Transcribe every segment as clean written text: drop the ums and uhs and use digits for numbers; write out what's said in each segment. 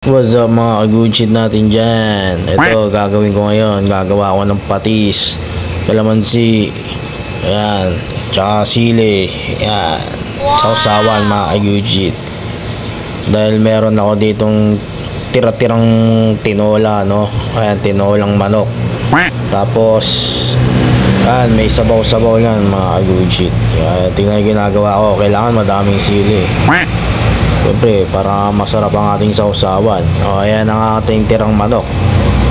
What's up mga ka-good shit natin dyan? Ito gagawin ko ngayon. Gagawa ko ng patis, kalamansi, ayan, tsaka sili, ayan, sausawan mga ka-good shit. Dahil meron ako ditong tira-tirang tinola, no? Ayan, tinolang manok. Tapos ayan, may sabaw-sabaw yan mga ka-good shit. Ayan, tingnan yung ginagawa ko. Kailangan madaming sili, siyempre para masarap ang ating sausawan. O ayan ang ating tirang manok.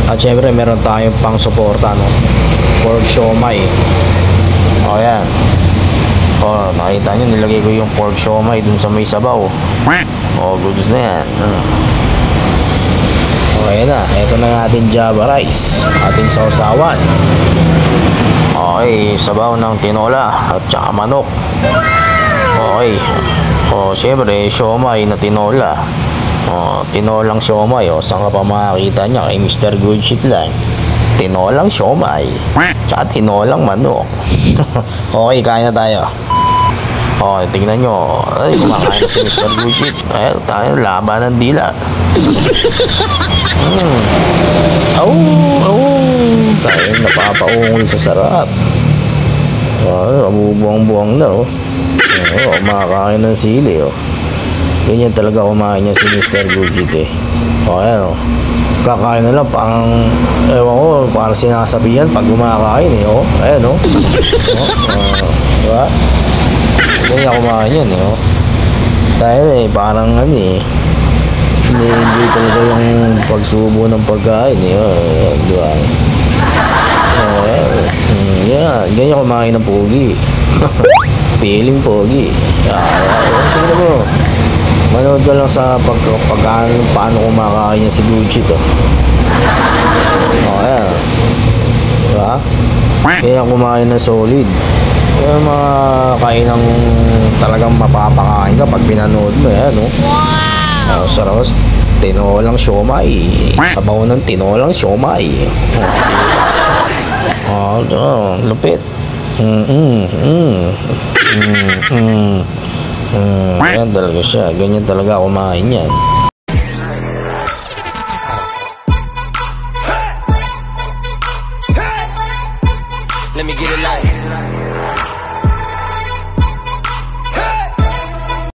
At siyempre meron tayong pang suporta, no? Pork siomai. O ayan. O nakita nyo, nilagay ko yung pork siomai dun sa may sabaw. O goods na yan. O ayan na. Ito na yung ating java rice, ating sausawan. Okay, sabaw ng tinola at saka manok. Okay. O, siyempre, siomay na tinola. O, tinolang siomay. O, saan ka pa makakita niya? Kay Mr. Good Shit lang. Tinolang siomay. Tsaka tinolang manok. Okay, kain na tayo. O, tingnan nyo. Ay, kumakain na si Mr. Good Shit. Ay, tayo, laban ng dila. Au, au. Tayo, napapaungol sa sarap. O, mabubuang-buang na, o. Oo, makakain ng sili, oh. Ganyan talaga kumain niya si Mr. Gujit, eh. O, ayan, oh. Kakain na lang, parang, ewan ko, parang sinasabihan pag kumakain, eh, oh. Ayan, oh. Diba? Ganyan kumain yan, eh, oh. Dahil, eh, parang, ano, eh, hindi talaga yung pagsubo ng pagkain, eh, oh. Diba? O, ayan. Yan, ganyan kumain ng pogi. Feeling pogi. Tingnan mo. Manood ka lang sa paano kumakain niya si Gucci to. O, ayan. Diba? Kaya kumain na solid. Kaya mga kainang talagang mapapakain ka pag pinanood mo. Ayan, no? Wow! Sarap. Tinolang siomay. Sabaw ng tinolang siomay. O, lupit. Ayan talaga siya. Ganyan talaga kumain yan. Let me get it light.